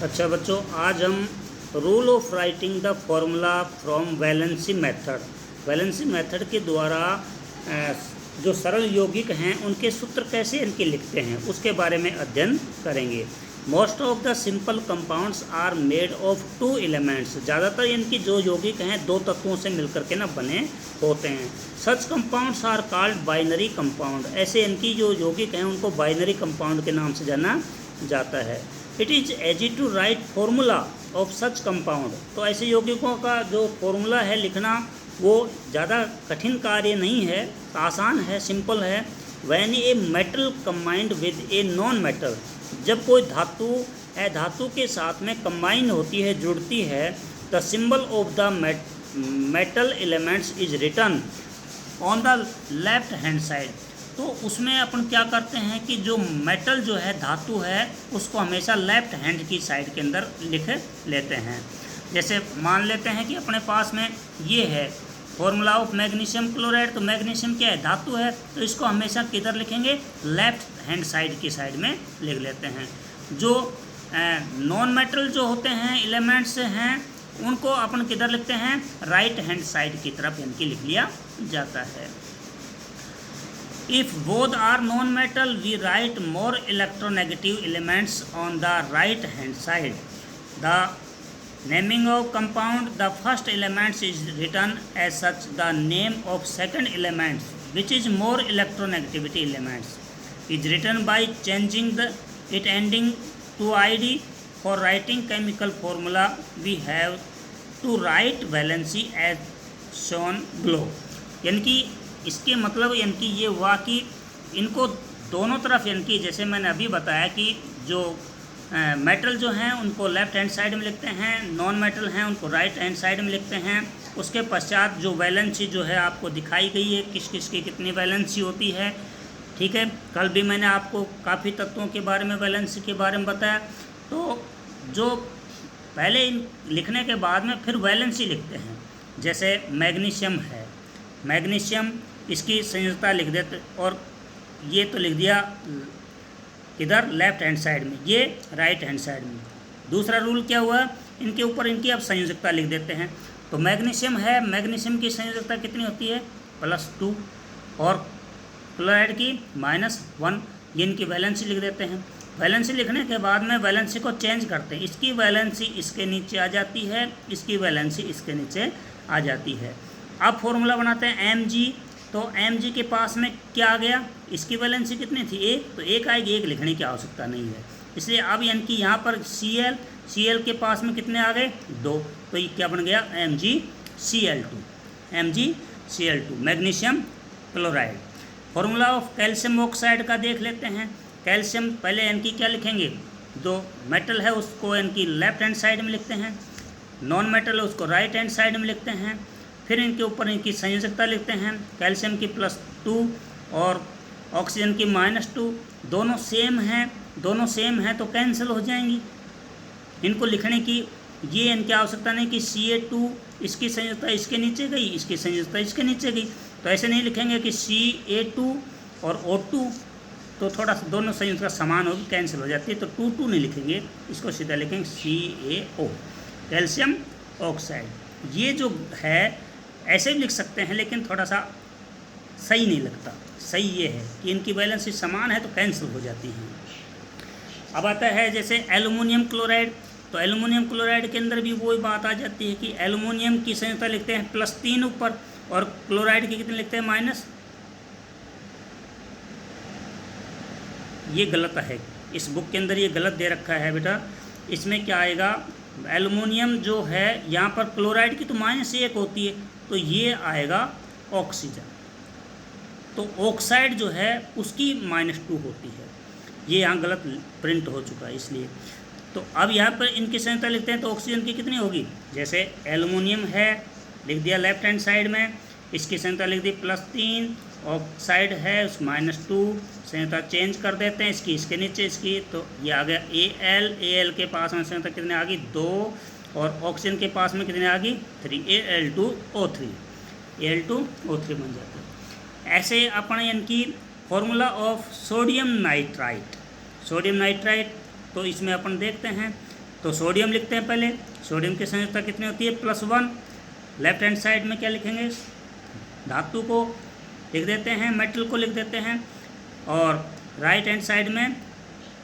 अच्छा बच्चों, आज हम rule of writing the formula from valency method, valency method के द्वारा जो सरल यौगिक हैं उनके सूत्र कैसे इनके लिखते हैं उसके बारे में अध्ययन करेंगे। Most of the simple compounds are made of two elements, ज़्यादातर इनकी जो यौगिक हैं दो तत्वों से मिलकर के ना बने होते हैं। Such compounds are called binary compound, ऐसे इनकी जो यौगिक हैं उनको बाइनरी कंपाउंड के नाम से जाना जाता है। It is easy to write formula of such compound, तो ऐसे यौगिकों का जो फार्मूला है लिखना वो ज़्यादा कठिन कार्य नहीं है, आसान है, सिंपल है। When a metal combined with a non metal, जब कोई धातु धातु के साथ में कंबाइन होती है, जुड़ती है, the symbol of the metal elements is written on the left hand side. तो उसमें अपन क्या करते हैं कि जो मेटल जो है धातु है उसको हमेशा लेफ्ट हैंड की साइड के अंदर लिख लेते हैं। जैसे मान लेते हैं कि अपने पास में ये है फॉर्मूला ऑफ मैग्नीशियम क्लोराइड, तो मैग्नीशियम क्या है, धातु है, तो इसको हमेशा किधर लिखेंगे, लेफ्ट हैंड साइड की साइड में लिख लेते हैं। जो नॉन मेटल जो होते हैं एलिमेंट्स हैं उनको अपन किधर लिखते हैं, राइट हैंड साइड की तरफ इनकी लिख लिया जाता है। If both are non-metal, we write more electronegative elements on the right hand side. The naming of compound, the first elements is written as such. The name of second element, which is more electronegativity elements, is written by changing it ending to id. For writing chemical formula, we have to write valency as shown below. यानी कि इसके मतलब इनकी ये हुआ कि इनको दोनों तरफ इनकी, जैसे मैंने अभी बताया कि जो मेटल जो हैं उनको लेफ़्ट हैंड साइड में लिखते हैं, नॉन मेटल हैं उनको राइट हैंड साइड में लिखते हैं। उसके पश्चात जो वैलेंसी जो है आपको दिखाई गई है, किस किस की कितनी वैलेंसी होती है, ठीक है। कल भी मैंने आपको काफ़ी तत्वों के बारे में वैलेंसी के बारे में बताया। तो जो पहले लिखने के बाद में फिर वैलेंसी लिखते हैं, जैसे मैग्नीशियम है, मैग्नीशियम इसकी संयोजकता लिख देते, और ये तो लिख दिया किधर, लेफ्ट हैंड साइड में, ये राइट हैंड साइड में। दूसरा रूल क्या हुआ, इनके ऊपर इनकी अब संयोजकता लिख देते हैं। तो मैग्नीशियम है, मैग्नीशियम की संयोजकता कितनी होती है, +2, और क्लोराइड की -1, ये इनकी वैलेंसी लिख देते हैं। वैलेंसी लिखने के बाद में वैलेंसी को चेंज करते हैं, इसकी वैलेंसी इसके नीचे आ जाती है, इसकी वैलेंसी इसके नीचे आ जाती है। अब फॉर्मूला बनाते हैं Mg, तो Mg के पास में क्या आ गया, इसकी वैलेंसी कितनी थी, 1, तो 1 आएगी, 1 लिखने की आवश्यकता नहीं है। इसलिए अब यानी कि यहाँ पर Cl के पास में कितने आ गए, 2, तो ये क्या बन गया, MgCl2, MgCl2 magnesium chloride. Formula of calcium oxide का देख लेते हैं। कैल्शियम पहले इनकी क्या लिखेंगे, जो मेटल है उसको इनकी लेफ्ट हैंड साइड में लिखते हैं, नॉन मेटल है उसको राइट हैंड साइड में लिखते हैं। फिर इनके ऊपर इनकी संयोजकता लिखते हैं, कैल्शियम की +2 और ऑक्सीजन की -2, दोनों सेम हैं तो कैंसिल हो जाएंगी। इनको लिखने की ये इनकी आवश्यकता नहीं कि Ca2 इसकी संयोजकता इसके नीचे गई, इसकी संयोजकता इसके नीचे गई, तो ऐसे नहीं लिखेंगे कि Ca2 और O2, तो थोड़ा सा दोनों संयोजकता समान होगी, कैंसिल हो जाती है, तो 2 नहीं लिखेंगे, इसको सीधा लिखेंगे CaO, कैल्शियम ऑक्साइड। ये जो है ऐसे भी लिख सकते हैं लेकिन थोड़ा सा सही नहीं लगता। सही ये है कि इनकी वैलेंसी समान है तो कैंसिल हो जाती हैं। अब आता है जैसे एल्युमिनियम क्लोराइड, तो एल्युमिनियम क्लोराइड के अंदर भी वही बात आ जाती है कि एल्युमिनियम की संयोजकता लिखते हैं +3 ऊपर, और क्लोराइड की कितने लिखते हैं, माइनस। ये गलत है, इस बुक के अंदर ये गलत दे रखा है बेटा। इसमें क्या आएगा, एल्युमिनियम जो है यहाँ पर क्लोराइड की तो -1 होती है, तो ये आएगा ऑक्सीजन, तो ऑक्साइड जो है उसकी -2 होती है। ये यहाँ गलत प्रिंट हो चुका है इसलिए। तो अब यहाँ पर इनकी संयोजकता लिखते हैं तो ऑक्सीजन की कितनी होगी, जैसे एल्युमिनियम है लिख दिया लेफ्ट हैंड साइड में, इसकी संयोजकता लिख दी +3, ऑक्साइड है उस -2, संयोजकता चेंज कर देते हैं, इसके नीचे इसकी, तो ये आ गया Al के पास में संयोजकता कितने आ गई, 2, और ऑक्सीजन के पास में कितने आ गई, 3, Al2O3 बन जाता है। ऐसे अपन इनकी फॉर्मूला ऑफ सोडियम नाइट्राइट, तो इसमें अपन देखते हैं तो सोडियम लिखते हैं पहले। सोडियम की संयोजकता कितनी होती है? +1। लेफ्ट हैंड साइड में क्या लिखेंगे? धातु को लिख देते हैं, मेटल को लिख देते हैं, और राइट हैंड साइड में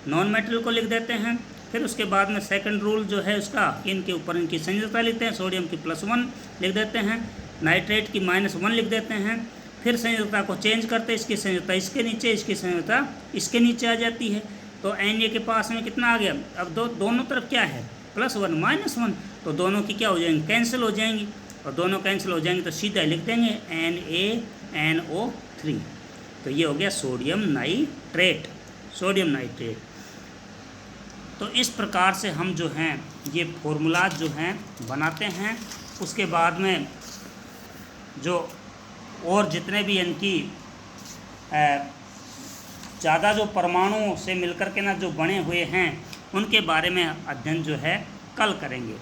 नॉन मेटल को लिख देते हैं। फिर उसके बाद में सेकंड रूल जो है उसका, इनके ऊपर इनकी संयोजकता लिखते हैं। सोडियम की +1 लिख देते हैं, नाइट्रेट की -1 लिख देते हैं। फिर संयोजकता को चेंज करते हैं, इसकी संयोजकता इसके नीचे, इसकी संयोजकता इसके नीचे आ जाती है। तो Na के पास में कितना आ गया? अब दोनों तरफ क्या है? +1 -1, तो दोनों की क्या हो जाएंगी? कैंसिल हो जाएंगी, और दोनों कैंसिल हो जाएंगे तो सीधा लिख देंगे NaNO3। तो ये हो गया सोडियम नाइट्रेट, सोडियम नाइट्रेट। तो इस प्रकार से हम जो हैं ये फॉर्मूला जो हैं बनाते हैं। उसके बाद में जो और जितने भी इनकी ज़्यादा जो परमाणुओं से मिलकर के ना जो बने हुए हैं, उनके बारे में अध्ययन जो है कल करेंगे।